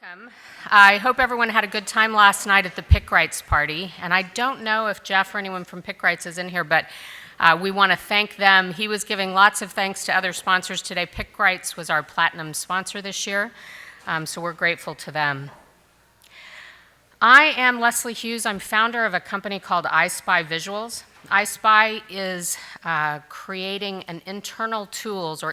Welcome. I hope everyone had a good time last night at the PickRights party. And I don't know if Jeff or anyone from PickRights is in here, but we want to thank them. He was giving lots of thanks to other sponsors today. PickRights was our platinum sponsor this year, so we're grateful to them. I am Leslie Hughes. I'm founder of a company called iSpy Visuals. iSpy is creating internal tools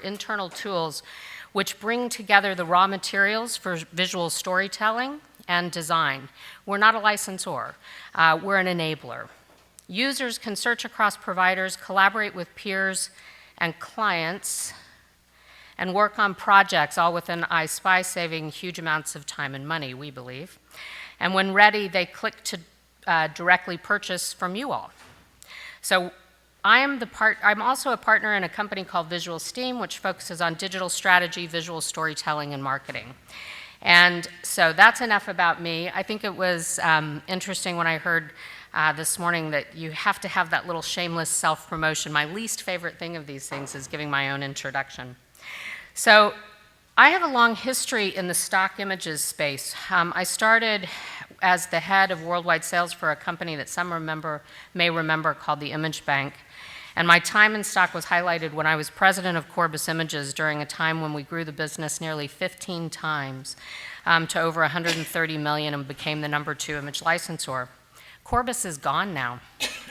which bring together the raw materials for visual storytelling and design. We're not a licensor, we're an enabler. Users can search across providers, collaborate with peers and clients, and work on projects, all within iSpy, saving huge amounts of time and money, we believe. And when ready, they click to directly purchase from you all. So I'm also a partner in a company called Visual Steam, which focuses on digital strategy, visual storytelling, and marketing. And so that's enough about me. I think it was interesting when I heard this morning that you have to have that little shameless self-promotion. My least favorite thing of these things is giving my own introduction. So I have a long history in the stock images space. I started as the head of worldwide sales for a company that some may remember called the Image Bank. And my time in stock was highlighted when I was president of Corbis Images during a time when we grew the business nearly 15 times to over 130 million and became the #2 image licensor. Corbis is gone now,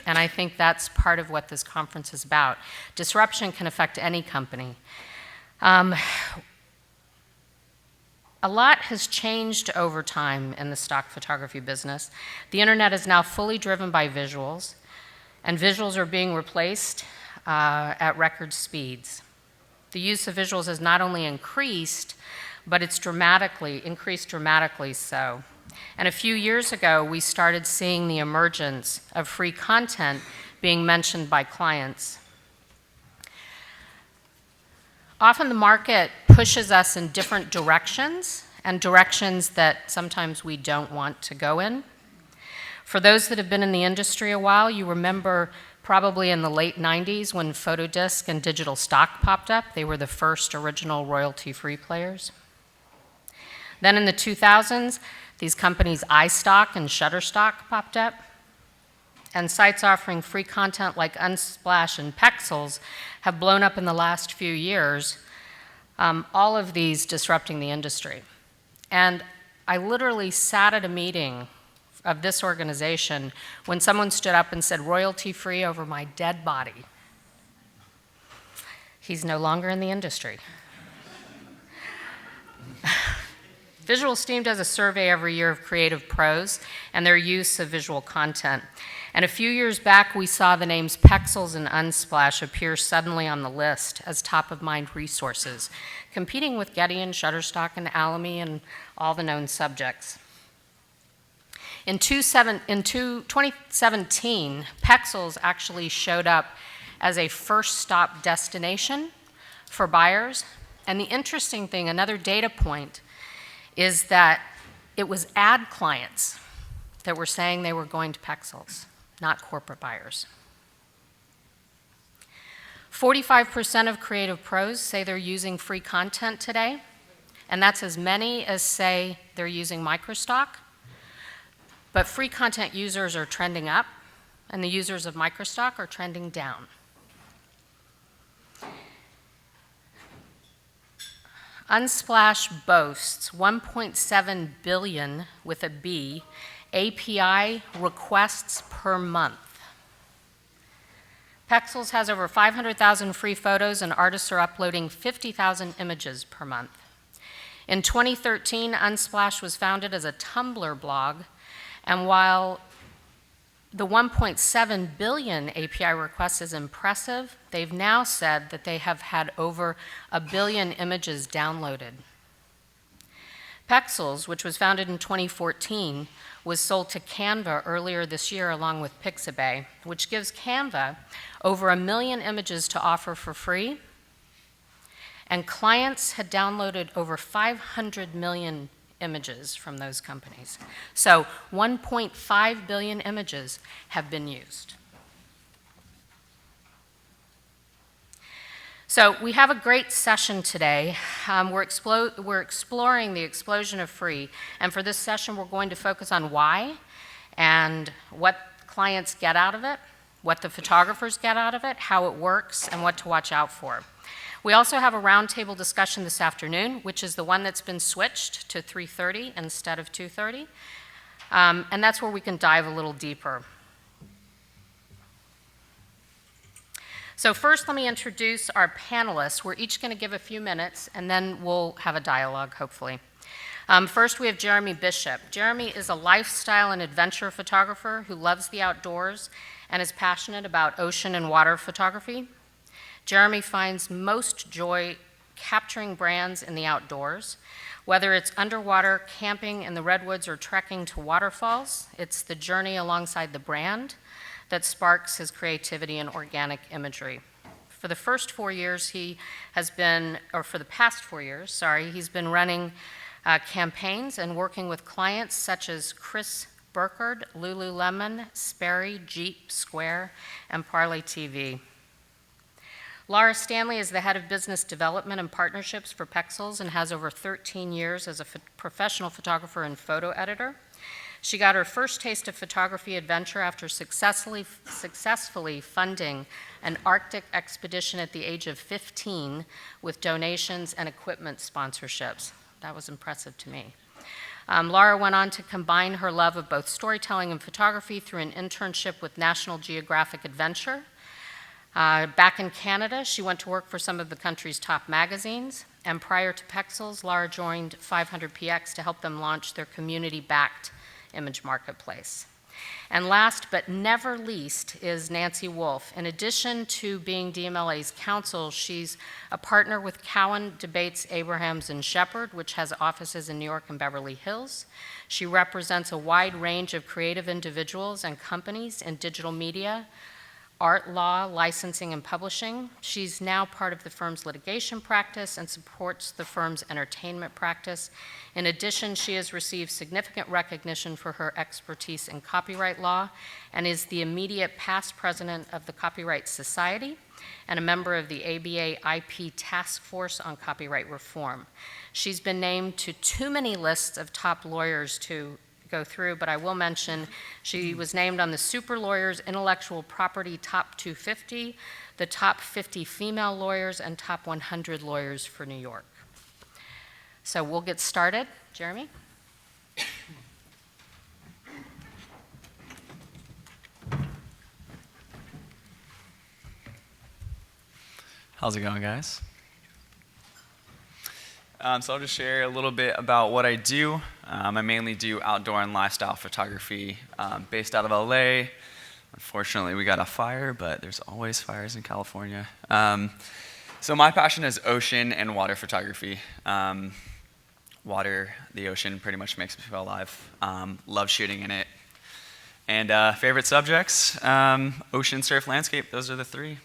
and I think that's part of what this conference is about. Disruption can affect any company. A lot has changed over time in the stock photography business. The internet is now fully driven by visuals, and visuals are being replaced at record speeds. The use of visuals has not only increased, but it's increased dramatically so. And a few years ago, we started seeing the emergence of free content being mentioned by clients. Often the market pushes us in different directions, and directions that sometimes we don't want to go in. For those that have been in the industry a while, you remember probably in the late 90s when photodisc and digital stock popped up. They were the first original royalty-free players. Then in the 2000s, these companies iStock and Shutterstock popped up. And sites offering free content like Unsplash and Pexels have blown up in the last few years, all of these disrupting the industry. And I literally sat at a meeting of this organization when someone stood up and said, "Royalty-free over my dead body." He's no longer in the industry. Visual Steam does a survey every year of creative pros and their use of visual content. And a few years back, we saw the names Pexels and Unsplash appear suddenly on the list as top-of-mind resources, competing with Getty and Shutterstock and Alamy and all the known subjects. In 2017, Pexels actually showed up as a first-stop destination for buyers. And the interesting thing, another data point, is that it was ad clients that were saying they were going to Pexels, not corporate buyers. 45% of creative pros say they're using free content today, and that's as many as say they're using microstock. But free content users are trending up, and the users of microstock are trending down. Unsplash boasts 1.7 billion, with a B, API requests per month. Pexels has over 500,000 free photos, and artists are uploading 50,000 images per month. In 2013, Unsplash was founded as a Tumblr blog, and while the 1.7 billion API requests is impressive, they've now said that they have had over 1 billion images downloaded. Pexels, which was founded in 2014, was sold to Canva earlier this year along with Pixabay, which gives Canva over 1 million images to offer for free, and clients had downloaded over 500 million images from those companies. So 1.5 billion images have been used. So we have a great session today. We're exploring the explosion of free, and for this session we're going to focus on why and what clients get out of it, what the photographers get out of it, how it works, and what to watch out for. We also have a roundtable discussion this afternoon, which is the one that's been switched to 3:30 instead of 2:30, and that's where we can dive a little deeper. So first, let me introduce our panelists. We're each going to give a few minutes, and then we'll have a dialogue, hopefully. First, we have Jeremy Bishop. Jeremy is a lifestyle and adventure photographer who loves the outdoors and is passionate about ocean and water photography. Jeremy finds most joy capturing brands in the outdoors. Whether it's underwater, camping in the redwoods, or trekking to waterfalls, it's the journey alongside the brand that sparks his creativity and organic imagery. For the past 4 years, he's been running campaigns and working with clients such as Chris Burkard, Lululemon, Sperry, Jeep, Square, and Parlay TV. Laura Stanley is the head of business development and partnerships for Pexels and has over 13 years as a professional photographer and photo editor. She got her first taste of photography adventure after successfully funding an Arctic expedition at the age of 15 with donations and equipment sponsorships. That was impressive to me. Laura went on to combine her love of both storytelling and photography through an internship with National Geographic Adventure. Back in Canada, she went to work for some of the country's top magazines, and prior to Pexels, Laura joined 500px to help them launch their community-backed image marketplace. And last but never least is Nancy Wolf. In addition to being DMLA's counsel, she's a partner with Cowan, Debates, Abrahams, and Shepherd, which has offices in New York and Beverly Hills. She represents a wide range of creative individuals and companies in digital media, art law, licensing, and publishing. She's now part of the firm's litigation practice and supports the firm's entertainment practice. In addition, she has received significant recognition for her expertise in copyright law and is the immediate past president of the Copyright Society and a member of the ABA IP Task Force on Copyright Reform. She's been named to too many lists of top lawyers to go through, but I will mention she was named on the Super Lawyers Intellectual Property Top 250, the Top 50 Female Lawyers, and Top 100 Lawyers for New York. So we'll get started. Jeremy? How's it going, guys? So I'll just share a little bit about what I do. I mainly do outdoor and lifestyle photography based out of LA. Unfortunately, we got a fire, but there's always fires in California. So my passion is ocean and water photography. Water, the ocean, pretty much makes me feel alive. Love shooting in it. And favorite subjects, ocean, surf, landscape, those are the three.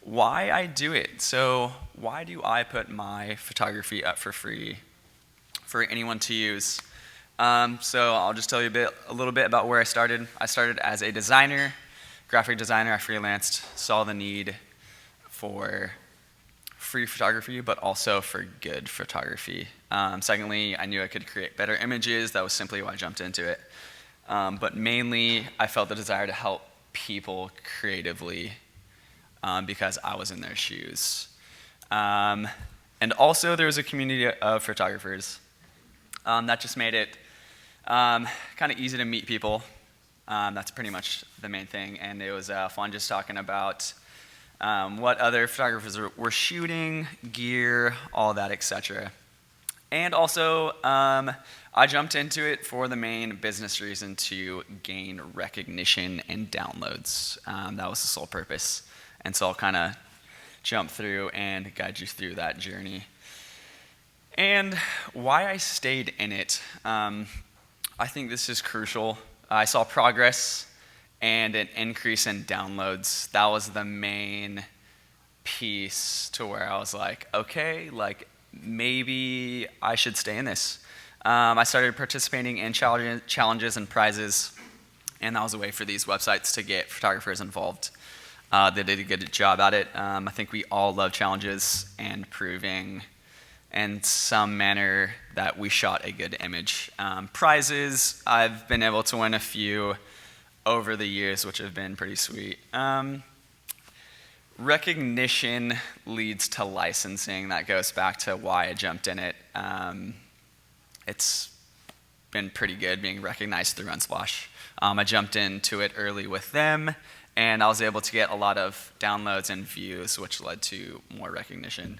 Why I do it. So why do I put my photography up for free for anyone to use? So I'll just tell you a little bit about where I started. I started as a designer, graphic designer. I freelanced, saw the need for free photography, but also for good photography. Secondly, I knew I could create better images. That was simply why I jumped into it. But mainly, I felt the desire to help people creatively because I was in their shoes. And also, there was a community of photographers. That just made it kind of easy to meet people. That's pretty much the main thing. And it was fun just talking about what other photographers were shooting, gear, all that, etc. And also, I jumped into it for the main business reason to gain recognition and downloads. That was the sole purpose. And so I'll kind of jump through and guide you through that journey. And why I stayed in it, I think this is crucial. I saw progress and an increase in downloads. That was the main piece to where I was like, okay, like maybe I should stay in this. I started participating in challenges and prizes, and that was a way for these websites to get photographers involved. They did a good job at it. I think we all love challenges and proving in some manner that we shot a good image. Prizes, I've been able to win a few over the years, which have been pretty sweet. Recognition leads to licensing. That goes back to why I jumped in it. It's been pretty good being recognized through Unsplash. I jumped into it early with them, and I was able to get a lot of downloads and views, which led to more recognition.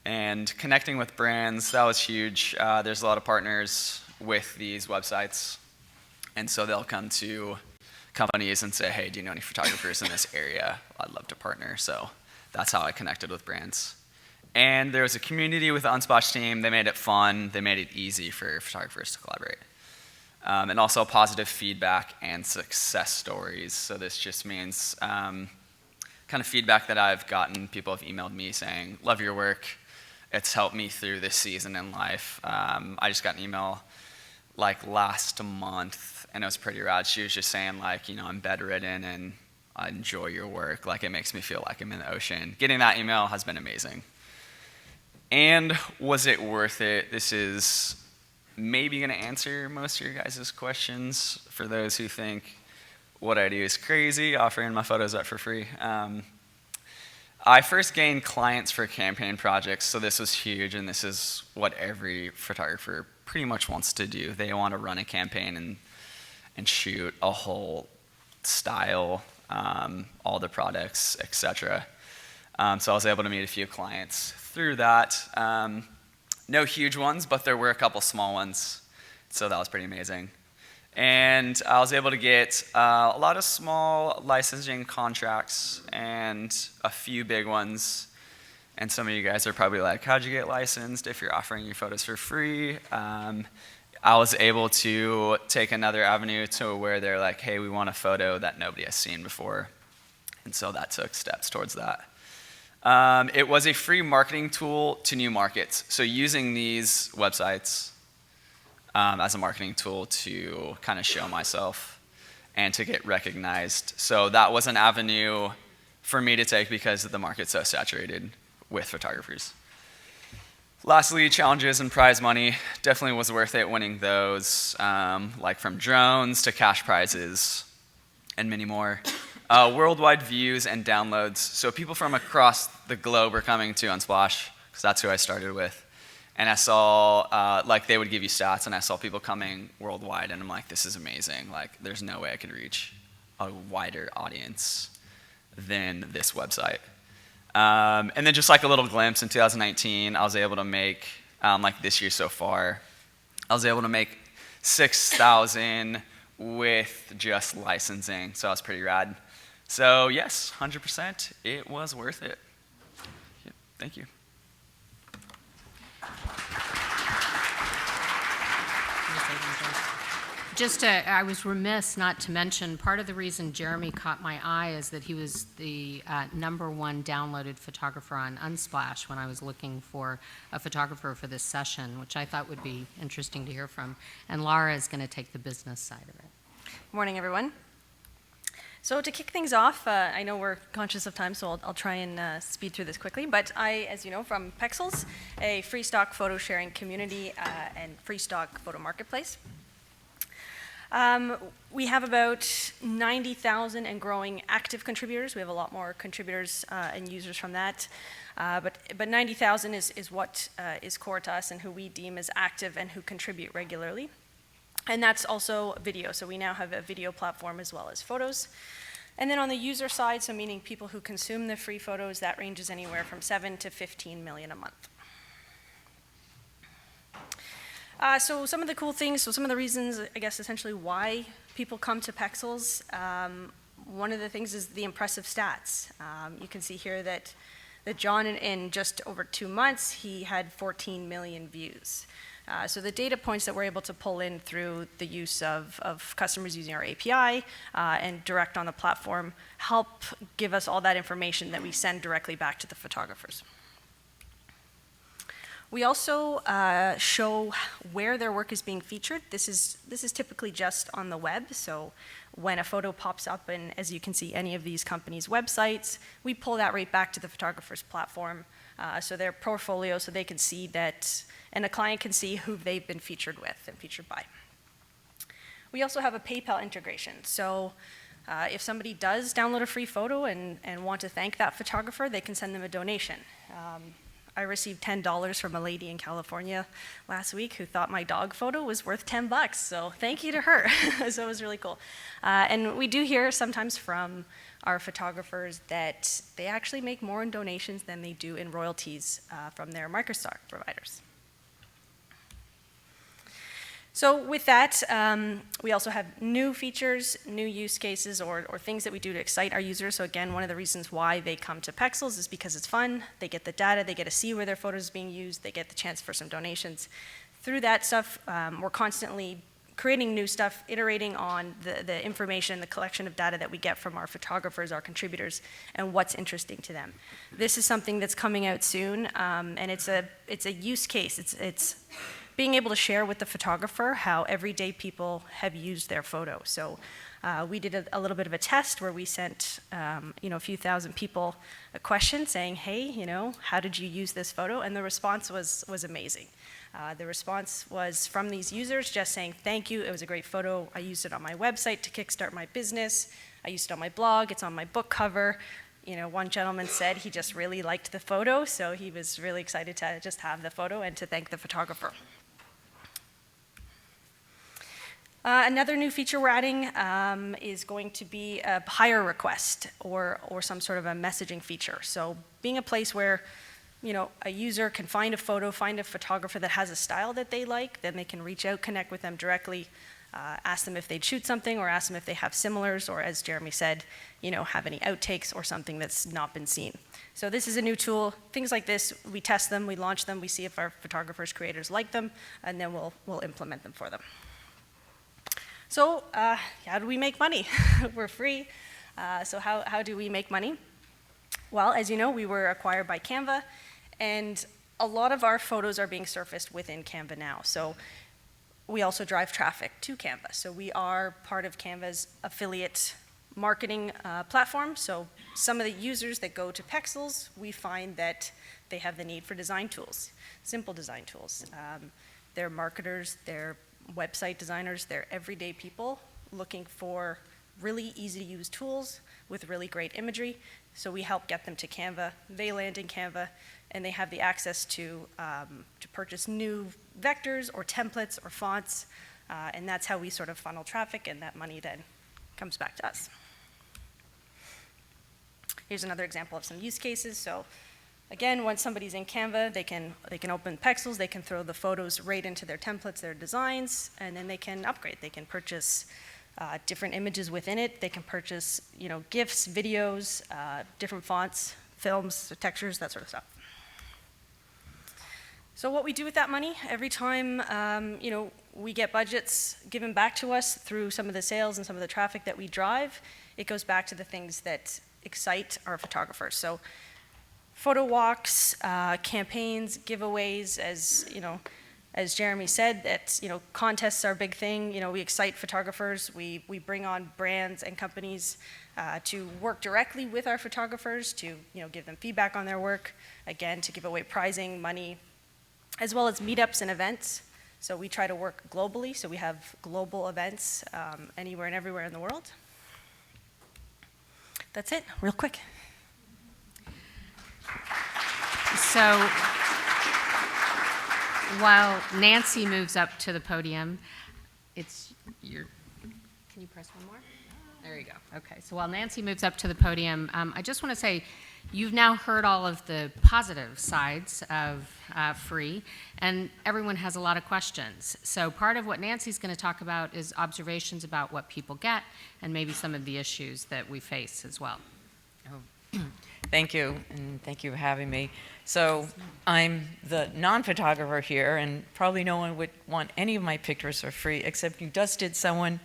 And connecting with brands, that was huge. There's a lot of partners with these websites, and so they'll come to companies and say, hey, do you know any photographers in this area? I'd love to partner. So that's how I connected with brands. And there was a community with the Unsplash team. They made it fun. They made it easy for photographers to collaborate. And also positive feedback and success stories. So this just means kind of feedback that I've gotten. People have emailed me saying, love your work. It's helped me through this season in life. I just got an email like last month, and it was pretty rad. She was just saying like, you know, I'm bedridden and I enjoy your work. Like, it makes me feel like I'm in the ocean. Getting that email has been amazing. And was it worth it? This is maybe going to answer most of your guys' questions for those who think what I do is crazy, offering my photos up for free. I first gained clients for campaign projects, so this was huge, and this is what every photographer pretty much wants to do. They want to run a campaign and shoot a whole style, all the products, etc. So I was able to meet a few clients through that. No huge ones, but there were a couple small ones, so that was pretty amazing. And I was able to get a lot of small licensing contracts and a few big ones. And some of you guys are probably like, how'd you get licensed if you're offering your photos for free? I was able to take another avenue to where they're like, hey, we want a photo that nobody has seen before. And so that took steps towards that. It was a free marketing tool to new markets. So using these websites as a marketing tool to kind of show myself and to get recognized. So that was an avenue for me to take because the market's so saturated with photographers. Lastly, challenges and prize money. Definitely was worth it winning those, like from drones to cash prizes and many more. Worldwide views and downloads. So people from across the globe are coming to Unsplash because that's who I started with. And I saw, like, they would give you stats, and I saw people coming worldwide, and I'm like, this is amazing. Like, there's no way I could reach a wider audience than this website. And then just like a little glimpse in 2019, I was able to make, like this year so far, I was able to make 6,000 with just licensing, so that was pretty rad. So yes, 100%, it was worth it. Yeah, thank you. I was remiss not to mention, part of the reason Jeremy caught my eye is that he was the #1 downloaded photographer on Unsplash when I was looking for a photographer for this session, which I thought would be interesting to hear from. And Laura is going to take the business side of it. Good morning, everyone. So to kick things off, I know we're conscious of time, so I'll try and speed through this quickly. But I, as you know, from Pexels, a free stock photo sharing community and free stock photo marketplace. We have about 90,000 and growing active contributors. We have a lot more contributors and users from that. But 90,000 is what is core to us and who we deem as active and who contribute regularly. And that's also video. So we now have a video platform as well as photos. And then on the user side, so meaning people who consume the free photos, that ranges anywhere from 7 to 15 million a month. So some of the cool things, so some of the reasons, I guess, essentially why people come to Pexels, one of the things is the impressive stats. You can see here that John, in just over 2 months, he had 14 million views. So the data points that we're able to pull in through the use of customers using our API and direct on the platform help give us all that information that we send directly back to the photographers. We also show where their work is being featured. This is typically just on the web, so when a photo pops up in, as you can see, any of these companies' websites, we pull that right back to the photographer's platform, so their portfolio, so they can see that, and a client can see who they've been featured with and featured by. We also have a PayPal integration, so if somebody does download a free photo and want to thank that photographer, they can send them a donation. I received $10 from a lady in California last week who thought my dog photo was worth $10, so thank you to her. So it was really cool. And we do hear sometimes from our photographers that they actually make more in donations than they do in royalties from their microstock providers. So with that, we also have new features, new use cases, or things that we do to excite our users. So again, one of the reasons why they come to Pexels is because it's fun. They get the data, they get to see where their photos are being used, they get the chance for some donations. Through that stuff, we're constantly creating new stuff, iterating on the information, the collection of data that we get from our photographers, our contributors, and what's interesting to them. This is something that's coming out soon, and it's a use case. It's being able to share with the photographer how everyday people have used their photo. So we did a little bit of a test where we sent a few thousand people a question saying, hey, how did you use this photo? And the response was amazing. The response was from these users just saying, thank you, it was a great photo. I used it on my website to kickstart my business. I used it on my blog, it's on my book cover. One gentleman said he just really liked the photo, so he was really excited to just have the photo and to thank the photographer. Another new feature we're adding is going to be a hire request or some sort of a messaging feature. So being a place where a user can find a photo, find a photographer that has a style that they like, then they can reach out, connect with them directly, ask them if they'd shoot something, or ask them if they have similars, or as Jeremy said, have any outtakes or something that's not been seen. So this is a new tool. Things like this, we test them, we launch them, we see if our photographers, creators like them, and then we'll implement them for them. So how do we make money? We're free. So how do we make money? Well, as you know, we were acquired by Canva, and a lot of our photos are being surfaced within Canva now. So we also drive traffic to Canva. So we are part of Canva's affiliate marketing platform. So some of the users that go to Pexels, we find that they have the need for design tools, simple design tools. They're marketers, they're website designers, they're everyday people looking for really easy to use tools with really great imagery. So we help get them to Canva. They land in Canva, and they have the access to purchase new vectors or templates or fonts, and that's how we sort of funnel traffic, and that money then comes back to us. Here's another example of some use cases. So again, once somebody's in Canva, they can open Pexels, they can throw the photos right into their templates, their designs, and then they can upgrade. They can purchase different images within it. They can purchase, GIFs, videos, different fonts, films, textures, that sort of stuff. So what we do with that money, every time, we get budgets given back to us through some of the sales and some of the traffic that we drive, it goes back to the things that excite our photographers. So photo walks, campaigns, giveaways, as Jeremy said, that contests are a big thing. We excite photographers. We bring on brands and companies to work directly with our photographers to give them feedback on their work. Again, to give away prizing, money, as well as meetups and events. So we try to work globally. So we have global events anywhere and everywhere in the world. That's it, real quick. So while Nancy moves up to the podium, can you press one more? There you go. Okay, so while Nancy moves up to the podium, I just want to say you've now heard all of the positive sides of free, and everyone has a lot of questions. So part of what Nancy's going to talk about is observations about what people get and maybe some of the issues that we face as well. Thank you, and thank you for having me. So I'm the non-photographer here, and probably no one would want any of my pictures for free, except you just did someone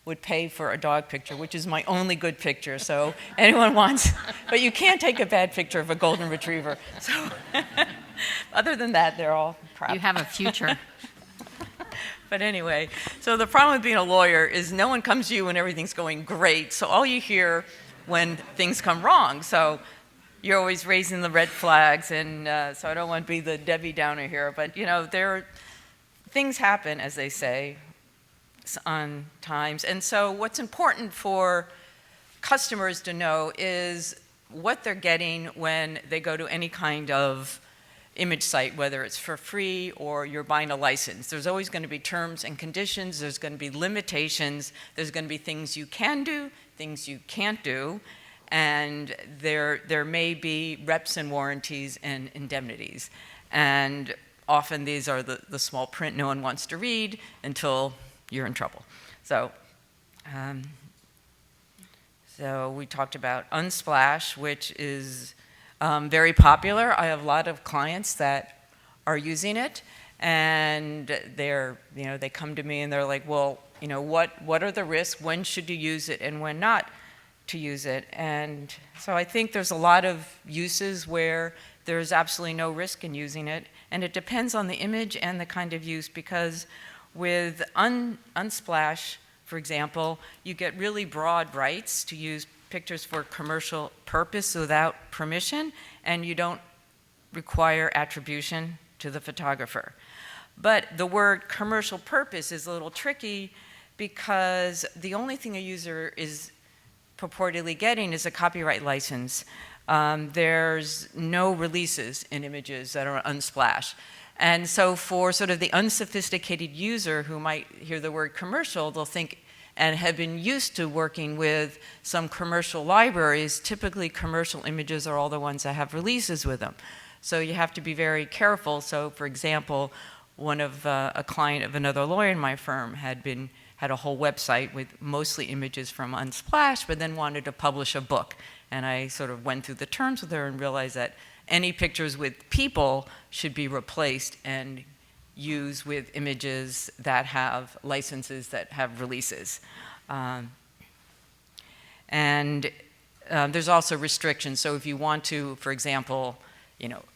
would pay for a dog picture, which is my only good picture. So anyone wants, but you can't take a bad picture of a golden retriever. So Other than that, they're all crap. You have a future. But anyway, so the problem with being a lawyer is no one comes to you when everything's going great. So all you hear when things come wrong. So you're always raising the red flags. And so I don't want to be the Debbie Downer here. But, things happen, as they say, on times. And so what's important for customers to know is what they're getting when they go to any kind of image site, whether it's for free or you're buying a license. There's always going to be terms and conditions. There's going to be limitations. There's going to be things you can do, things you can't do, and there may be reps and warranties and indemnities. And often these are the small print no one wants to read until you're in trouble. So we talked about Unsplash, which is very popular. I have a lot of clients that are using it, and they come to me and they're like, well, what are the risks? When should you use it and when not to use it? And so I think there's a lot of uses where there's absolutely no risk in using it, and it depends on the image and the kind of use, because with Unsplash, for example, you get really broad rights to use pictures for commercial purpose without permission, and you don't require attribution to the photographer. But the word commercial purpose is a little tricky because the only thing a user is purportedly getting is a copyright license. There's no releases in images that are Unsplash. And so for sort of the unsophisticated user who might hear the word commercial, they'll think, and have been used to working with some commercial libraries, typically commercial images are all the ones that have releases with them. So you have to be very careful. So for example, one of a client of another lawyer in my firm had a whole website with mostly images from Unsplash, but then wanted to publish a book. And I sort of went through the terms with her and realized that any pictures with people should be replaced and used with images that have licenses that have releases. There's also restrictions. So if you want to, for example,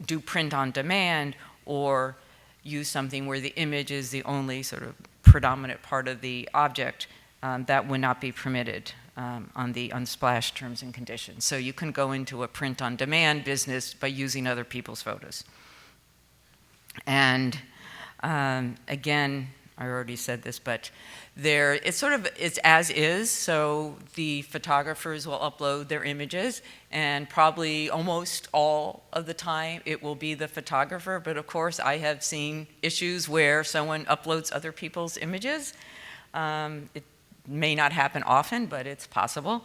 do print on demand or use something where the image is the only sort of predominant part of the object, that would not be permitted on the Unsplash terms and conditions. So you can go into a print on demand business by using other people's photos. And again, I already said this, but it's as is, so the photographers will upload their images, and probably almost all of the time it will be the photographer, but of course I have seen issues where someone uploads other people's images. It may not happen often, but it's possible.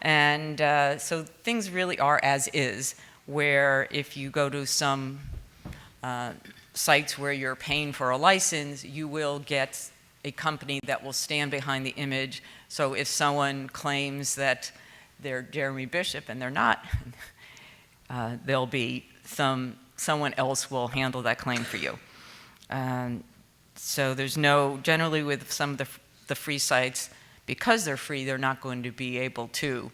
And so things really are as is, where if you go to some sites where you're paying for a license, you will get a company that will stand behind the image. So if someone claims that they're Jeremy Bishop and they're not, there'll be someone else will handle that claim for you. So there's generally with some of the free sites, because they're free, they're not going to be able to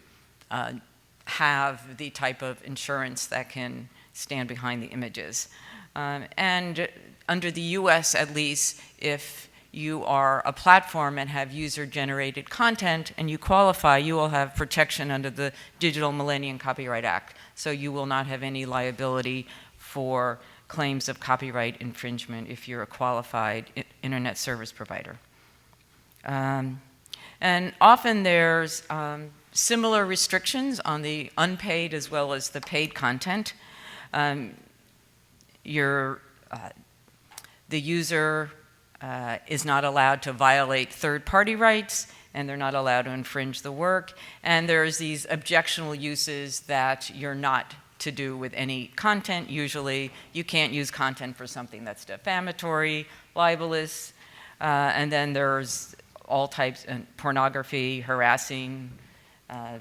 have the type of insurance that can stand behind the images. And under the US at least, if you are a platform and have user-generated content and you qualify, you will have protection under the Digital Millennium Copyright Act. So you will not have any liability for claims of copyright infringement if you're a qualified internet service provider. And often there's similar restrictions on the unpaid as well as the paid content. The user is not allowed to violate third-party rights, and they're not allowed to infringe the work. And there's these objectionable uses that you're not to do with any content. Usually, you can't use content for something that's defamatory, libelous, and then there's all types of pornography, harassing.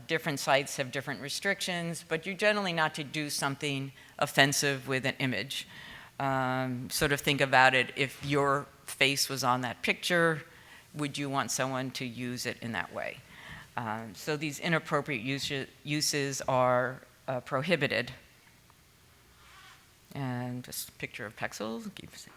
Different sites have different restrictions, but you're generally not to do something offensive with an image. Sort of think about it, if your face was on that picture, would you want someone to use it in that way? So these inappropriate uses are prohibited. And just a picture of Pexels.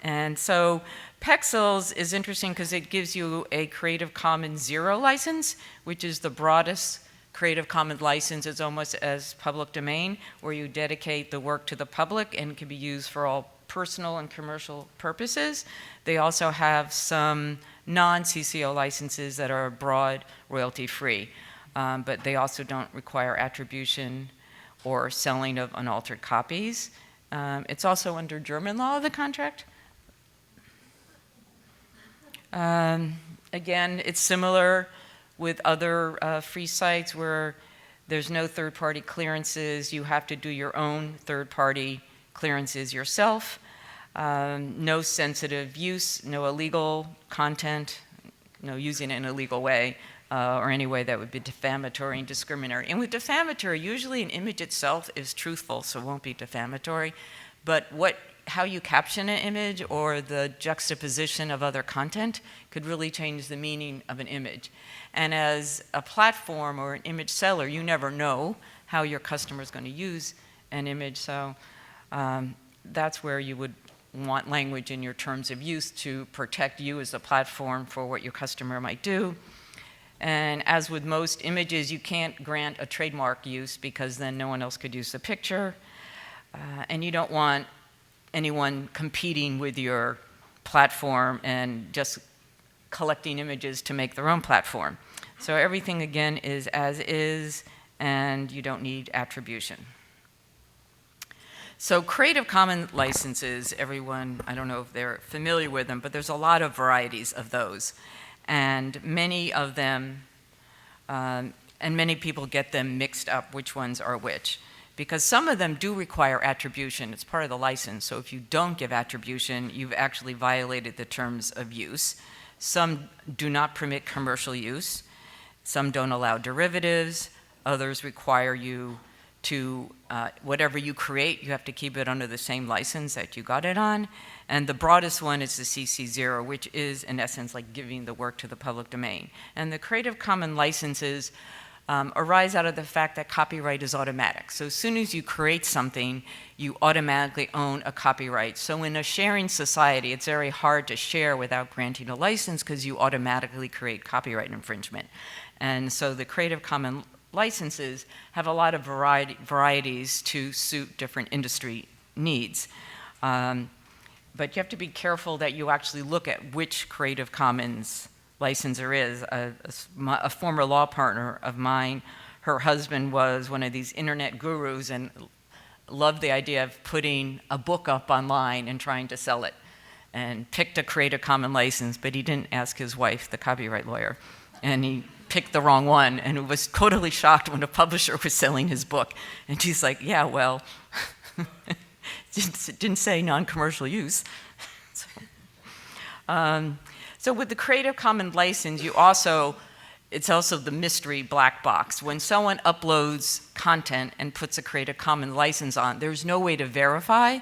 And so Pexels is interesting because it gives you a Creative Commons 0 license, which is the broadest Creative Commons license. It's almost as public domain, where you dedicate the work to the public and can be used for all personal and commercial purposes. They also have some non-CCO licenses that are broad, royalty-free, but they also don't require attribution or selling of unaltered copies. It's also under German law, the contract. Again, it's similar with other free sites where there's no third-party clearances. You have to do your own third-party clearances yourself. No sensitive use, no illegal content, no using it in a illegal way, or any way that would be defamatory and discriminatory. And with defamatory, usually an image itself is truthful, so it won't be defamatory. But how you caption an image or the juxtaposition of other content could really change the meaning of an image. And as a platform or an image seller, you never know how your customer is going to use an image. So that's where you would want language in your terms of use to protect you as a platform for what your customer might do. And as with most images, you can't grant a trademark use because then no one else could use the picture. And you don't want anyone competing with your platform and just collecting images to make their own platform. So everything, again, is as is, and you don't need attribution. So Creative Commons licenses, everyone, I don't know if they're familiar with them, but there's a lot of varieties of those. And many of them, and many people get them mixed up, which ones are which. Because some of them do require attribution. It's part of the license. So if you don't give attribution, you've actually violated the terms of use. Some do not permit commercial use. Some don't allow derivatives. Others require you to, whatever you create, you have to keep it under the same license that you got it on. And the broadest one is the CC0, which is, in essence, like giving the work to the public domain. And the Creative Commons licenses arise out of the fact that copyright is automatic. So as soon as you create something, you automatically own a copyright. So in a sharing society, it's very hard to share without granting a license because you automatically create copyright infringement. And so the Creative Commons licenses have a lot of varieties to suit different industry needs. But you have to be careful that you actually look at which Creative Commons license there is. A former law partner of mine, her husband was one of these internet gurus and loved the idea of putting a book up online and trying to sell it, and picked a Creative Commons license, but he didn't ask his wife, the copyright lawyer, and he picked the wrong one, and was totally shocked when a publisher was selling his book. And she's like, yeah, well, it didn't say non-commercial use. So with the Creative Commons license, it's also the mystery black box. When someone uploads content and puts a Creative Commons license on, there's no way to verify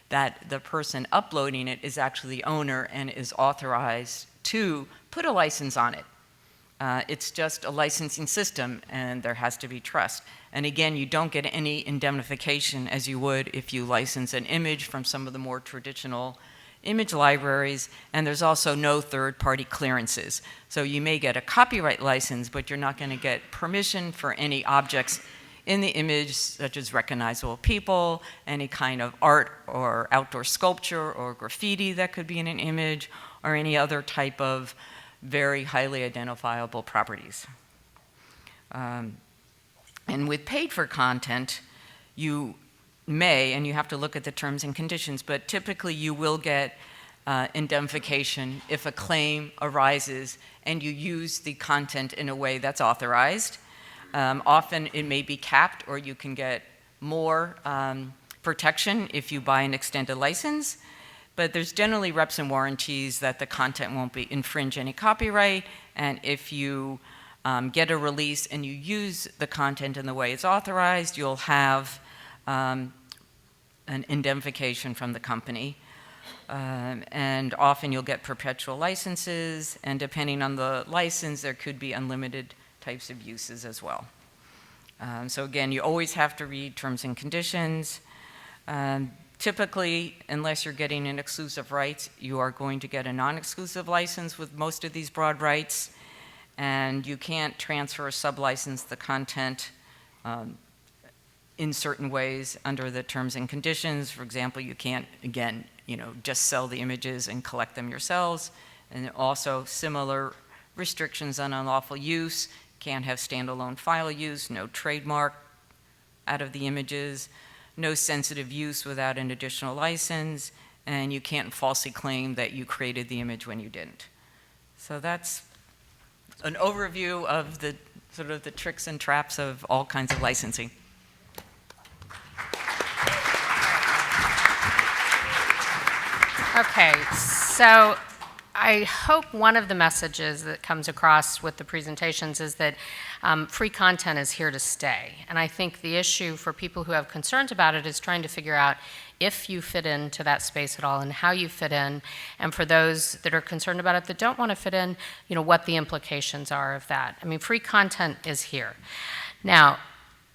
that the person uploading it is actually the owner and is authorized to put a license on it. It's just a licensing system, and there has to be trust. And again, you don't get any indemnification as you would if you license an image from some of the more traditional image libraries, and there's also no third-party clearances. So you may get a copyright license, but you're not going to get permission for any objects in the image, such as recognizable people, any kind of art or outdoor sculpture or graffiti that could be in an image, or any other type of very highly identifiable properties. And with paid-for content, you may, and you have to look at the terms and conditions, but typically you will get indemnification if a claim arises and you use the content in a way that's authorized. Often it may be capped, or you can get more protection if you buy an extended license, but there's generally reps and warranties that the content won't infringe any copyright, and if you get a release and you use the content in the way it's authorized, you'll have an indemnification from the company. And often you'll get perpetual licenses, and depending on the license, there could be unlimited types of uses as well. So again, you always have to read terms and conditions. Typically, unless you're getting an exclusive rights, you are going to get a non-exclusive license with most of these broad rights, and you can't transfer or sublicense the content in certain ways under the terms and conditions. For example, you can't, again, just sell the images and collect them yourselves. And also similar restrictions on unlawful use. Can't have standalone file use, no trademark out of the images, no sensitive use without an additional license, and you can't falsely claim that you created the image when you didn't. So that's an overview of the sort of the tricks and traps of all kinds of licensing. Okay, so I hope one of the messages that comes across with the presentations is that free content is here to stay. And I think the issue for people who have concerns about it is trying to figure out if you fit into that space at all and how you fit in. And for those that are concerned about it that don't want to fit in, what the implications are of that. I mean, free content is here. Now,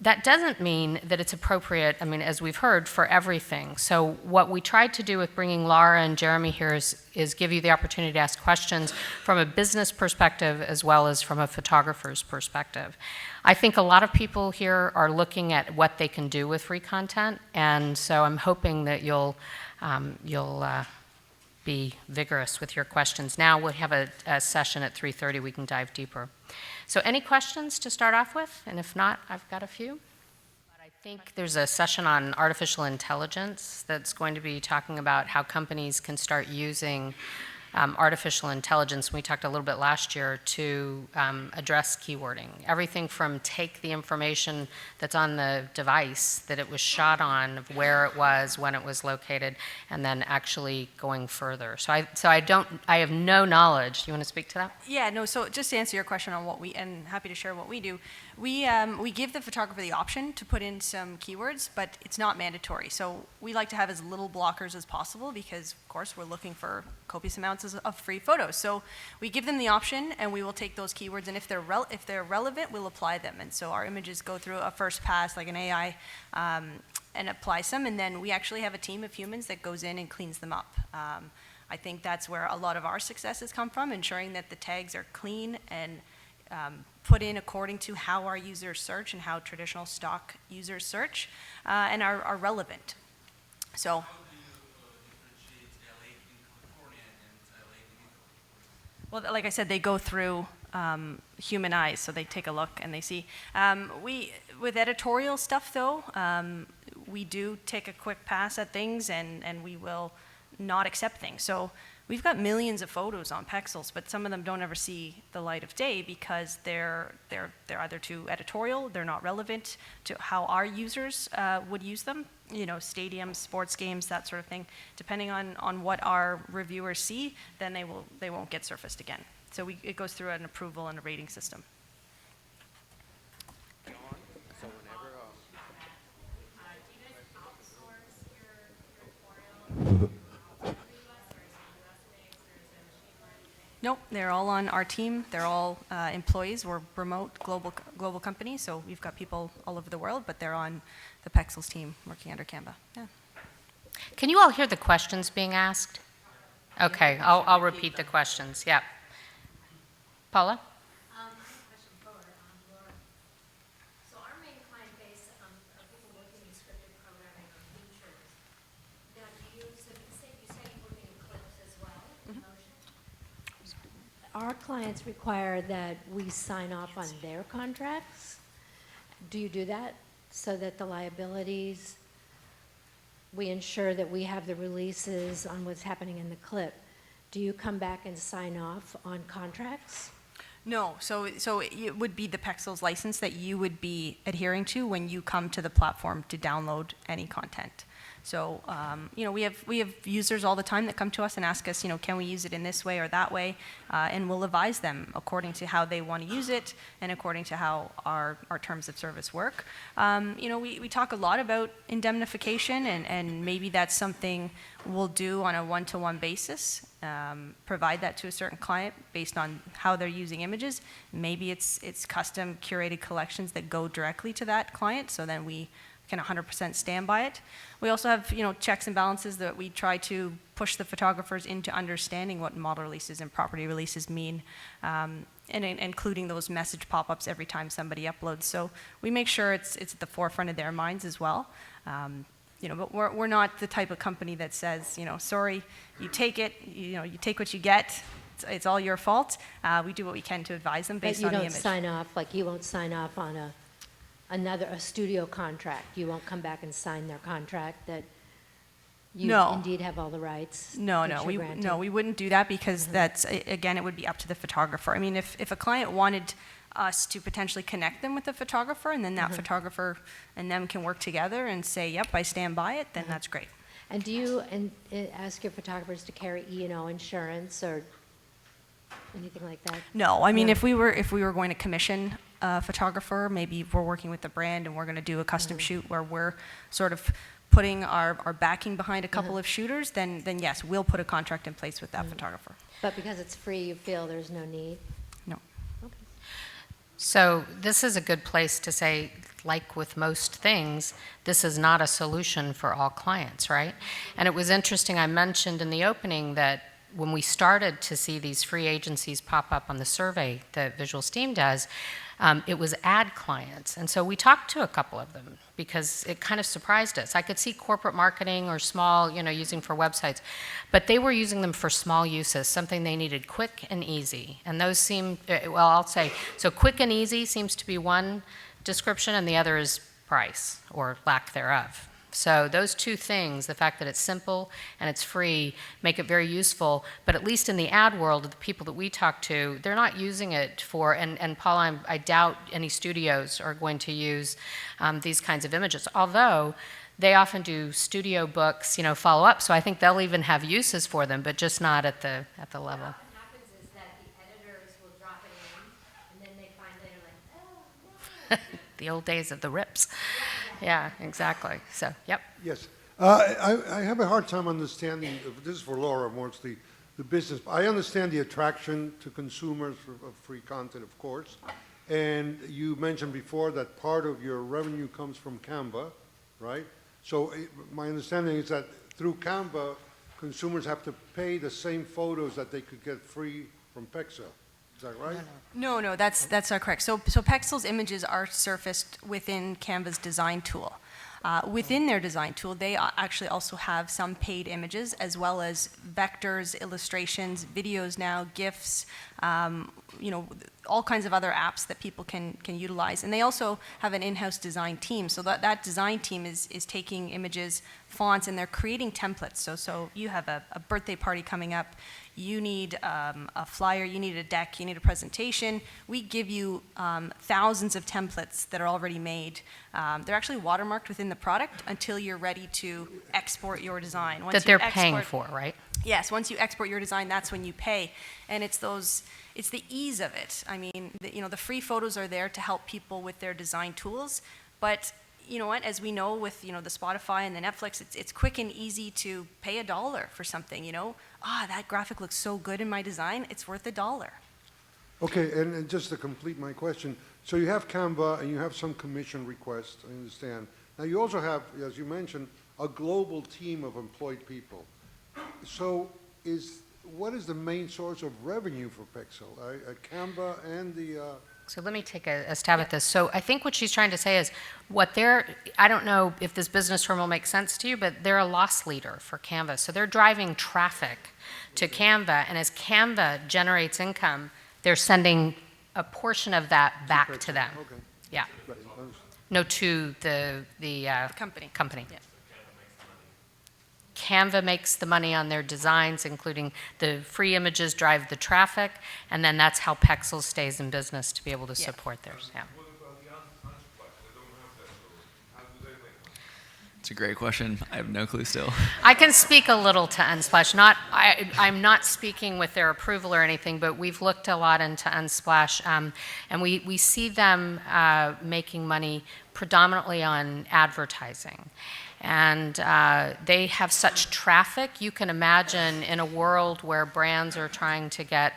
that doesn't mean that it's appropriate, as we've heard, for everything. So what we tried to do with bringing Laura and Jeremy here is give you the opportunity to ask questions from a business perspective as well as from a photographer's perspective. I think a lot of people here are looking at what they can do with free content, and so I'm hoping that you'll be vigorous with your questions. Now we'll have a session at 3:30. We can dive deeper. So any questions to start off with? And if not, I've got a few. But I think there's a session on artificial intelligence that's going to be talking about how companies can start using artificial intelligence. We talked a little bit last year to address keywording. Everything from take the information that's on the device that it was shot on, of where it was, when it was located, and then actually going further. So I have no knowledge. Do you want to speak to that? Yeah, no, so just to answer your question on and happy to share what we do, we give the photographer the option to put in some keywords, but it's not mandatory. So we like to have as little blockers as possible because, of course, we're looking for copious amounts of free photos. So we give them the option, and we will take those keywords, and if they're relevant, we'll apply them. And so our images go through a first pass, like an AI, and applies them, and then we actually have a team of humans that goes in and cleans them up. I think that's where a lot of our successes come from, ensuring that the tags are clean and put in according to how our users search and how traditional stock users search, and are relevant. So. Well, like I said, they go through human eyes, so they take a look and they see. With editorial stuff, though, we do take a quick pass at things, and we will not accept things. So we've got millions of photos on Pexels, but some of them don't ever see the light of day because they're either too editorial, they're not relevant to how our users would use them. Stadiums, sports games, that sort of thing. Depending on what our reviewers see, then they won't get surfaced again. So it goes through an approval and a rating system. Nope, they're all on our team. They're all employees. We're remote global company, so we've got people all over the world, but they're on the Pexels team working under Canva. Yeah. Can you all hear the questions being asked? Okay, I'll repeat the questions. Yeah. Paula? I have a question for Laura. So our main client base are people working in scripted programming or features. Now, you say you're working in clips as well, motion? Our clients require that we sign off on their contracts. Do you do that so that the liabilities, we ensure that we have the releases on what's happening in the clip? Do you come back and sign off on contracts? No, so it would be the Pexels license that you would be adhering to when you come to the platform to download any content. So, we have users all the time that come to us and ask us, can we use it in this way or that way? And we'll advise them according to how they want to use it and according to how our terms of service work. We talk a lot about indemnification, and maybe that's something we'll do on a one-to-one basis, provide that to a certain client based on how they're using images. Maybe it's custom curated collections that go directly to that client, so then we can 100% stand by it. We also have, checks and balances that we try to push the photographers into understanding what model releases and property releases mean, and including those message pop-ups every time somebody uploads. So we make sure it's at the forefront of their minds as well. But we're not the type of company that says, sorry, you take it, you take what you get. It's all your fault. We do what we can to advise them based on the image. But you don't sign off, like you won't sign off on a studio contract. You won't come back and sign their contract that you No. indeed have all the rights. No, that you're granted. we wouldn't do that because that's, again, it would be up to the photographer. I mean, if a client wanted us to potentially connect them with a photographer, and then that photographer and them can work together and say, yep, I stand by it, then that's great. And do you ask your photographers to carry E&O insurance or anything like that? No, I mean, No. if we were going to commission a photographer, maybe we're working with the brand and we're going to do a custom shoot where we're sort of putting our backing behind a couple of shooters, then yes, we'll put a contract in place with that photographer. But because it's free, you feel there's no need? No. Okay. So this is a good place to say, like with most things, this is not a solution for all clients, right? And it was interesting, I mentioned in the opening that when we started to see these free agencies pop up on the survey that Visual Steam does, it was ad clients. And so we talked to a couple of them because it kind of surprised us. I could see corporate marketing or small, using for websites, but they were using them for small uses, something they needed quick and easy. And those seem, well, I'll say, so quick and easy seems to be one description, and the other is price or lack thereof. So those two things, the fact that it's simple and it's free, make it very useful. But at least in the ad world, the people that we talk to, they're not using it for, and Paula, I doubt any studios are going to use these kinds of images. Although they often do studio books, follow up. So I think they'll even have uses for them, but just not at the level. What happens is that the editors will drop it in, and then they find later like, oh, no. The old days of the rips. Yeah, exactly. So, yep. Yes. I have a hard time understanding, this is for Laura mostly, the business. I understand the attraction to consumers of free content, of course. And you mentioned before that part of your revenue comes from Canva, right? So my understanding is that through Canva, consumers have to pay the same photos that they could get free from Pexel. Is that right? No, that's not correct. So Pexels images are surfaced within Canva's design tool. Within their design tool, they actually also have some paid images as well as vectors, illustrations, videos now, GIFs, all kinds of other apps that people can utilize. And they also have an in-house design team. So that design team is taking images, fonts, and they're creating templates. So you have a birthday party coming up. You need a flyer, you need a deck, you need a presentation. We give you thousands of templates that are already made. They're actually watermarked within the product until you're ready to export your design. Once That you they're paying export- for, right? Yes, once you export your design, that's when you pay. And it's the ease of it. I mean, the free photos are there to help people with their design tools, but you know what, as we know with, the Spotify and the Netflix, it's quick and easy to pay $1 for something, that graphic looks so good in my design, it's worth $1. Okay, and just to complete my question, so you have Canva and you have some commission requests, I understand. Now you also have, as you mentioned, a global team of employed people. So what is the main source of revenue for Pexel? Canva and the... So let me take a stab at this. So I think what she's trying to say is I don't know if this business term will make sense to you, but they're a loss leader for Canva. So they're driving traffic to Canva, and as Canva generates income, they're sending a portion of that back to them. Okay. Yeah. Right. No, to the Company. company. Yeah. Canva makes the money on their designs, including the free images drive the traffic, and then that's how Pexels stays in business to be able to support theirs. Yeah. What about the Unsplash? They don't have that service. How do they make money? It's a great question. I have no clue still. I can speak a little to Unsplash. I'm not speaking with their approval or anything, but we've looked a lot into Unsplash, and we see them making money predominantly on advertising. And they have such traffic, you can imagine in a world where brands are trying to get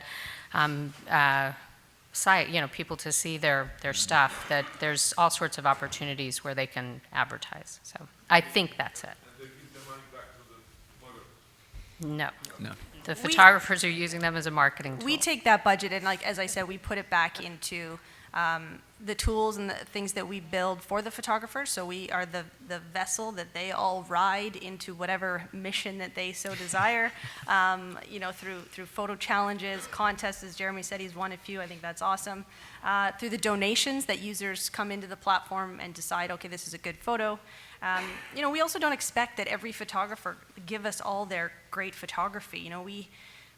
site, people to see their stuff, that there's all sorts of opportunities where they can advertise. So I think that's it. And they give the money back to the model. No. No. The photographers are using them as a marketing tool. We take that budget and, like, as I said, we put it back into the tools and the things that we build for the photographers. So we are the vessel that they all ride into whatever mission that they so desire, through photo challenges, contests, as Jeremy said, he's won a few. I think that's awesome. Through the donations that users come into the platform and decide, okay, this is a good photo. We also don't expect that every photographer give us all their great photography.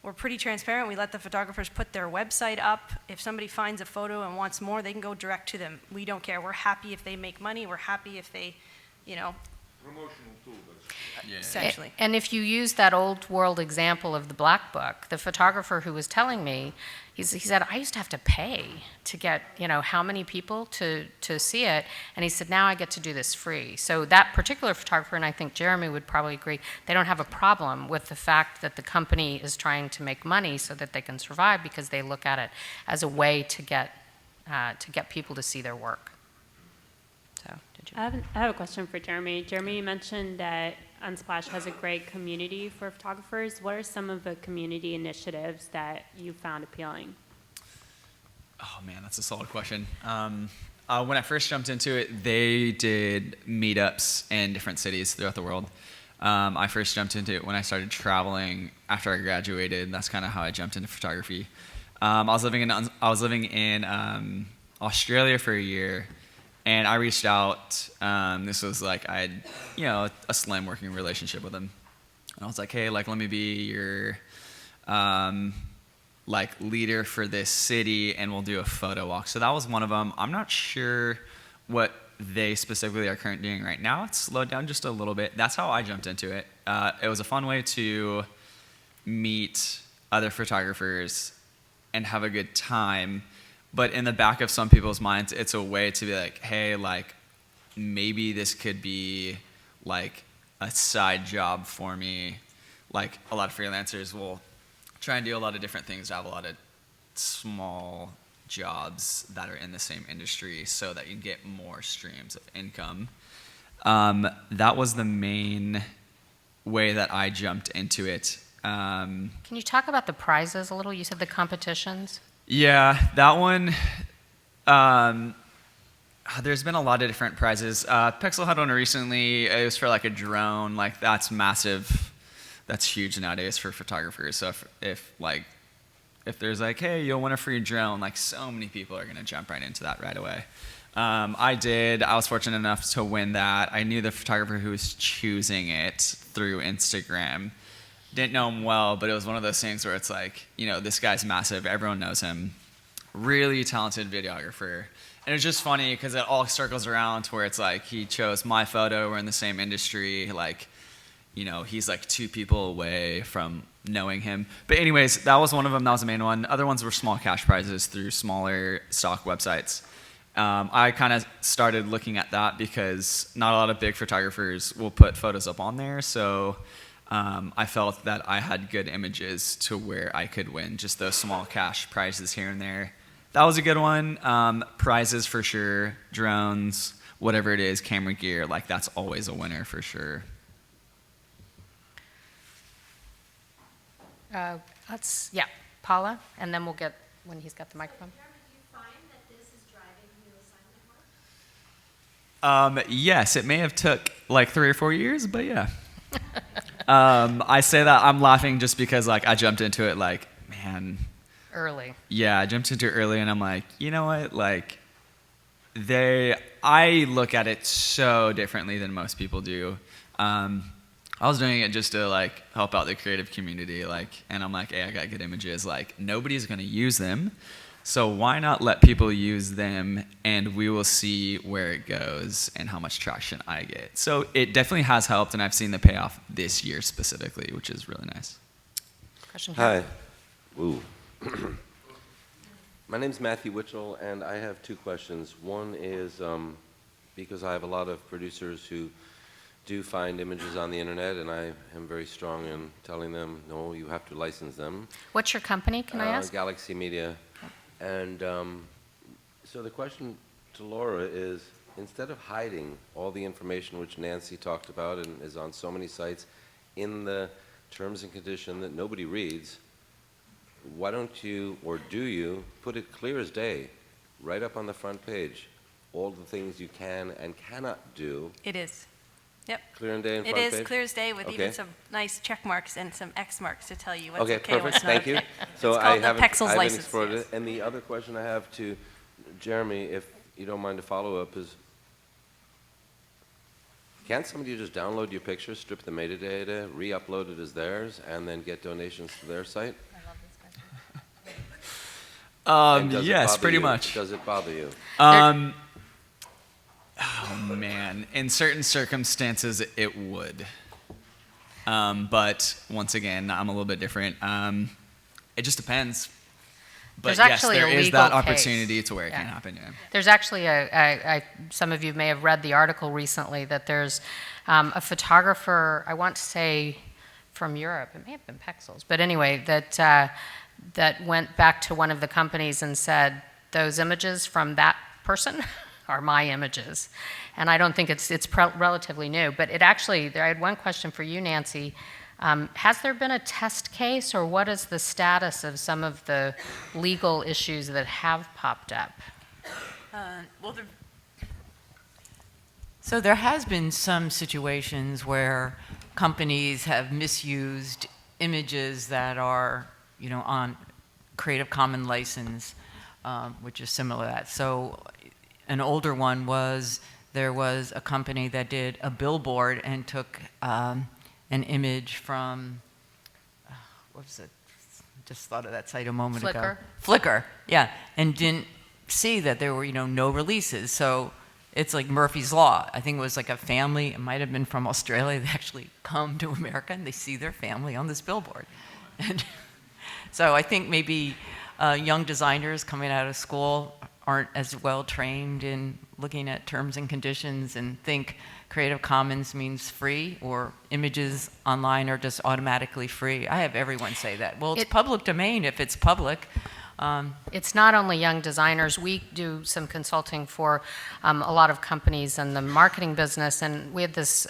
We're pretty transparent. We let the photographers put their website up. If somebody finds a photo and wants more, they can go direct to them. We don't care. We're happy if they make money. We're happy if they, Promotional tool, basically. essentially. And if you use that old world example of the black book, the photographer who was telling me, he said, I used to have to pay to get, how many people to see it. And he said, now I get to do this free. So that particular photographer, and I think Jeremy would probably agree, they don't have a problem with the fact that the company is trying to make money so that they can survive, because they look at it as a way to get people to see their work. So, did you? I have a question for Jeremy. Jeremy, you mentioned that Unsplash has a great community for photographers. What are some of the community initiatives that you found appealing? Oh man, that's a solid question. When I first jumped into it, they did meetups in different cities throughout the world. I first jumped into it when I started traveling after I graduated. That's kind of how I jumped into photography. I was living in Australia for a year. And I reached out. This was like I had, a slim working relationship with him. And I was like, hey, let me be your, leader for this city, and we'll do a photo walk. So that was one of them. I'm not sure what they specifically are currently doing right now. It's slowed down just a little bit. That's how I jumped into it. It was a fun way to meet other photographers and have a good time. But in the back of some people's minds, it's a way to be like, hey, maybe this could be a side job for me. Like a lot of freelancers will try and do a lot of different things to have a lot of small jobs that are in the same industry so that you get more streams of income. That was the main way that I jumped into it. Can you talk about the prizes a little? You said the competitions. Yeah, that one, there's been a lot of different prizes. Pexel had one recently. It was for a drone. That's massive. That's huge nowadays for photographers. So if there's hey, you'll win a free drone, so many people are going to jump right into that right away. I was fortunate enough to win that. I knew the photographer who was choosing it through Instagram. Didn't know him well, but it was one of those things where it's this guy's massive. Everyone knows him. Really talented videographer. And it's just funny because it all circles around to where it's he chose my photo. We're in the same industry. He's 2 people away from knowing him. But anyways, that was one of them. That was the main one. Other ones were small cash prizes through smaller stock websites. I kind of started looking at that because not a lot of big photographers will put photos up on there. So I felt that I had good images to where I could win just those small cash prizes here and there. That was a good one. Prizes for sure, drones, whatever it is, camera gear, that's always a winner for sure. Paula, and then we'll get, when he's got the microphone. Jeremy, do you find that this is driving you assignment work? Yes, it may have took 3 or 4 years, but yeah. I say that I'm laughing just because I jumped into it man. Early. Yeah, I jumped into it early and I'm you know what? I look at it so differently than most people do. I was doing it just to help out the creative community, and I'm hey, I got good images. Nobody's gonna use them. So why not let people use them, and we will see where it goes and how much traction I get. So it definitely has helped, and I've seen the payoff this year specifically, which is really nice. Question here. Hi. Ooh. My name's Matthew Witchell, and I have 2 questions. One is because I have a lot of producers who do find images on the internet, and I am very strong in telling them, no, you have to license them. What's your company, can I ask? Galaxy Media. And so the question to Laura is, instead of hiding all the information which Nancy talked about and is on so many sites in the terms and condition that nobody reads, why don't you, or do you, put it clear as day, right up on the front page, all the things you can and cannot do? It is. Yep. Clear and day in It front is page? clear as day with Okay. even some nice check marks and some X marks to tell you what's Okay, okay and what's perfect, not thank you. okay. So It's I called the haven't, Pexels I haven't license, explored yes. it. And the other question I have to Jeremy, if you don't mind to follow up, is can't somebody just download your pictures, strip the metadata, re-upload it as theirs, and then get donations to their site? And does it Yes, bother pretty you? much. Does it bother you? Oh man, in certain circumstances it would. But once again, I'm a little bit different. It just depends. But There's yes, actually there a is legal that case. opportunity to where it can Yeah. happen. Yeah. There's actually some of you may have read the article recently that there's a photographer, I want to say from Europe, it may have been Pexels, but anyway, that went back to one of the companies and said, those images from that person are my images. And I don't think it's relatively new, but it actually, I had one question for you, Nancy. Has there been a test case, or what is the status of some of the legal issues that have popped up? So there has been some situations where companies have misused images that are, on Creative Commons license, which is similar to that. So an older one was, there was a company that did a billboard and took an image from, what was it? Just thought of that site a moment ago. Flickr, yeah, and didn't see that there were, no releases. So it's like Murphy's Law. I think it was like a family, it might have been from Australia, they actually come to America and they see their family on this billboard. And so I think maybe young designers coming out of school aren't as well trained in looking at terms and conditions and think Creative Commons means free, or images online are just automatically free. I have everyone say that. Well, it's public domain if it's public. It's not only young designers. We do some consulting for a lot of companies in the marketing business, and we had this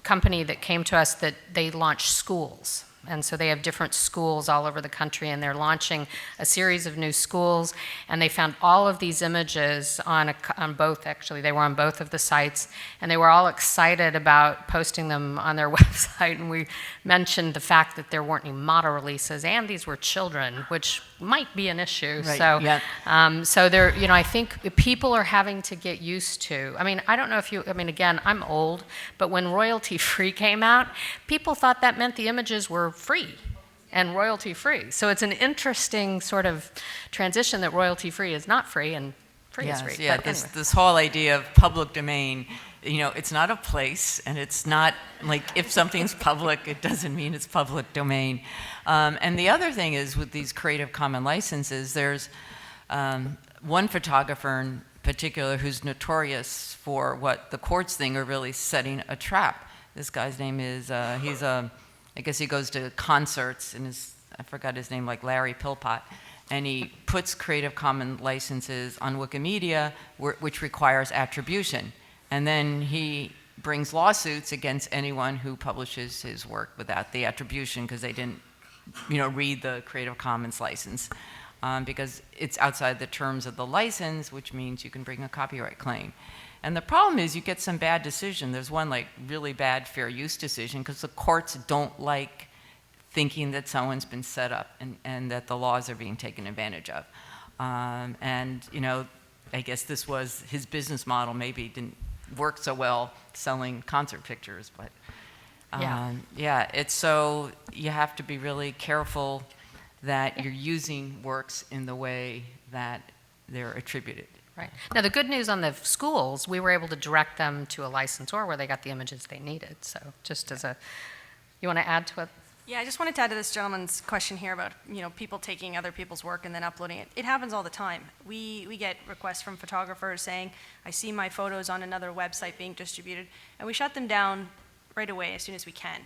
company that came to us that they launch schools. And so they have different schools all over the country, and they're launching a series of new schools. And they found all of these images on both, actually, they were on both of the sites. And they were all excited about posting them on their website. And we mentioned the fact that there weren't any model releases, and these were children, which might be an issue. Right, So, yeah. so there, I think people are having to get used to. I mean, I don't know if you, again, I'm old, but when royalty-free came out, people thought that meant the images were free and royalty-free. So it's an interesting sort of transition that royalty-free is not free and free is free. Yeah, But this, anyway. this whole idea of public domain, it's not a place, and it's not like if something's public, it doesn't mean it's public domain. And the other thing is with these Creative Commons licenses, there's one photographer in particular who's notorious for what the courts think are really setting a trap. This guy's name is, I guess he goes to concerts, and I forgot his name, like Larry Pillpot, and he puts Creative Commons licenses on Wikimedia, which requires attribution. And then he brings lawsuits against anyone who publishes his work without the attribution because they didn't, read the Creative Commons license. Because it's outside the terms of the license, which means you can bring a copyright claim. And the problem is you get some bad decision. There's one like really bad fair use decision because the courts don't like thinking that someone's been set up and that the laws are being taken advantage of. And, I guess this was his business model maybe didn't work so well selling concert pictures, but it's so you have to be really careful that you're using works in the way that they're attributed. Right. Now, the good news on the schools, we were able to direct them to a licensor where they got the images they needed. So just as you want to add to it? Yeah, I just wanted to add to this gentleman's question here about, people taking other people's work and then uploading it. It happens all the time. We get requests from photographers saying, I see my photos on another website being distributed, and we shut them down right away as soon as we can.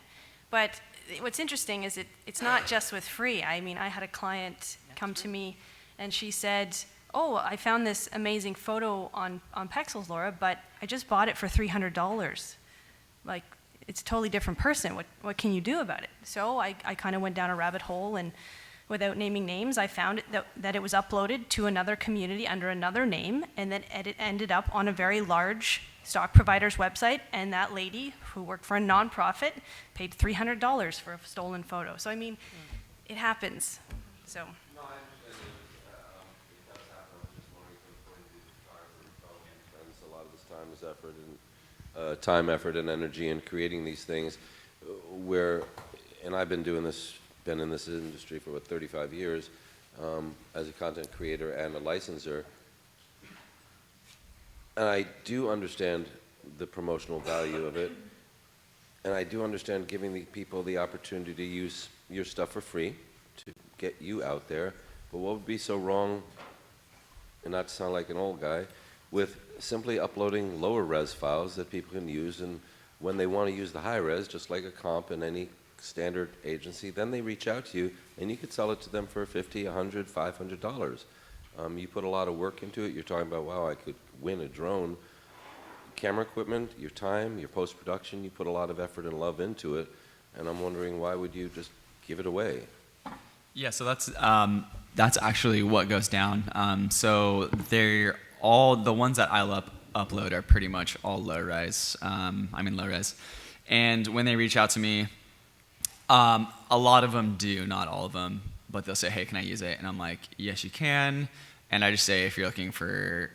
But what's interesting is it's not just with free. I mean, I had a client come to me and she said, "Oh, I found this amazing photo on Pexels, Laura, but I just bought it for $300. Like, it's a totally different person. What can you do about it?" So I kind of went down a rabbit hole, and without naming names, I found that it was uploaded to another community under another name, and then it ended up on a very large stock provider's website, and that lady, who worked for a nonprofit, paid $300 for a stolen photo. So, I mean, it happens. So. No, I understand it does happen. I was just wondering from the point of view of the photographer, probably spends a lot of his time, effort, and energy in creating these things. And I've been in this industry for 35 years as a content creator and a licenser. And I do understand the promotional value of it, and I do understand giving the people the opportunity to use your stuff for free to get you out there. But what would be so wrong, and not to sound like an old guy, with simply uploading lower res files that people can use, and when they want to use the high res, just like a comp in any standard agency, then they reach out to you, and you could sell it to them for $50, $100, $500. You put a lot of work into it. You're talking about, wow, I could win a drone. Camera equipment, your time, your post-production, you put a lot of effort and love into it, and I'm wondering, why would you just give it away? Yeah, so that's actually what goes down. So they're all the ones that I'll upload are pretty much all low res. Low res, and when they reach out to me, a lot of them do, not all of them, but they'll say, "Hey, can I use it?" And I'm like, "Yes, you can." And I just say, if you're looking for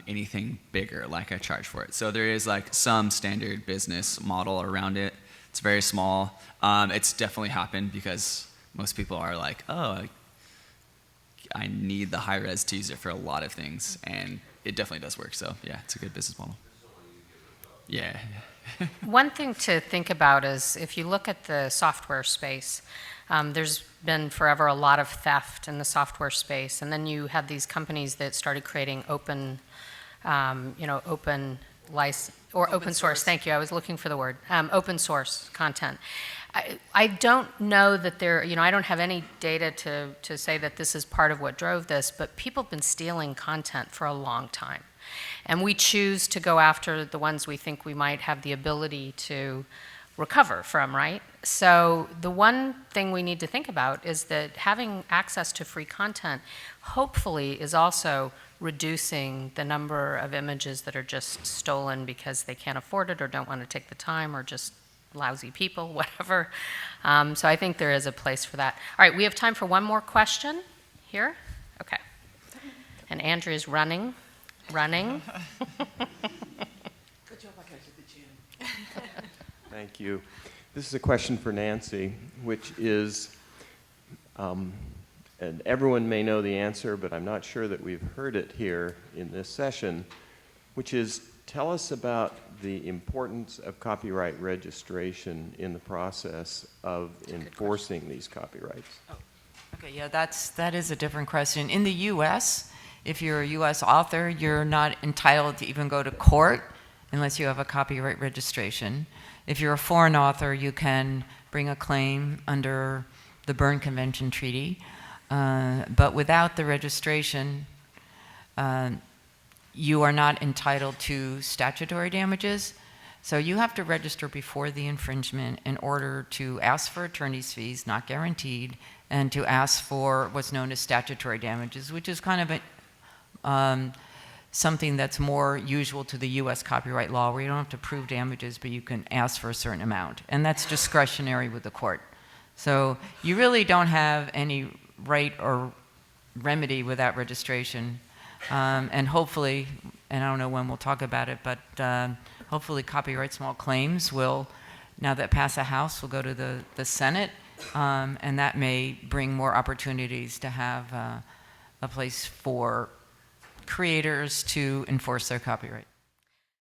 anything bigger, like I charge for it. So there is like some standard business model around it. It's very small. It's definitely happened because most people are like, "Oh, I need the high res to use it for a lot of things," and it definitely does work. So yeah, it's a good business model. Yeah. One thing to think about is if you look at the software space, there's been forever a lot of theft in the software space, and then you had these companies that started creating open source. Thank you. I was looking for the word. Open source content. I don't know that I don't have any data to say that this is part of what drove this, but people have been stealing content for a long time. And we choose to go after the ones we think we might have the ability to recover from, right? So the one thing we need to think about is that having access to free content hopefully is also reducing the number of images that are just stolen because they can't afford it or don't want to take the time or just lousy people, whatever. So I think there is a place for that. All right, we have time for one more question here. Okay. And Andrea's running. Good job, I got the gym. Thank you. This is a question for Nancy, which is, and everyone may know the answer, but I'm not sure that we've heard it here in this session, which is, tell us about the importance of copyright registration in the process of enforcing these copyrights. Oh. Okay, yeah, that is a different question. In the U.S., if you're a U.S. author, you're not entitled to even go to court unless you have a copyright registration. If you're a foreign author, you can bring a claim under the Berne Convention Treaty. But without the registration, you are not entitled to statutory damages. So you have to register before the infringement in order to ask for attorney's fees, not guaranteed, and to ask for what's known as statutory damages, which is kind of something that's more usual to the U.S. copyright law, where you don't have to prove damages, but you can ask for a certain amount. And that's discretionary with the court. So you really don't have any right or remedy without registration. And hopefully, and I don't know when we'll talk about it, but hopefully copyright small claims will, now that pass a House, will go to the Senate, and that may bring more opportunities to have a place for creators to enforce their copyright.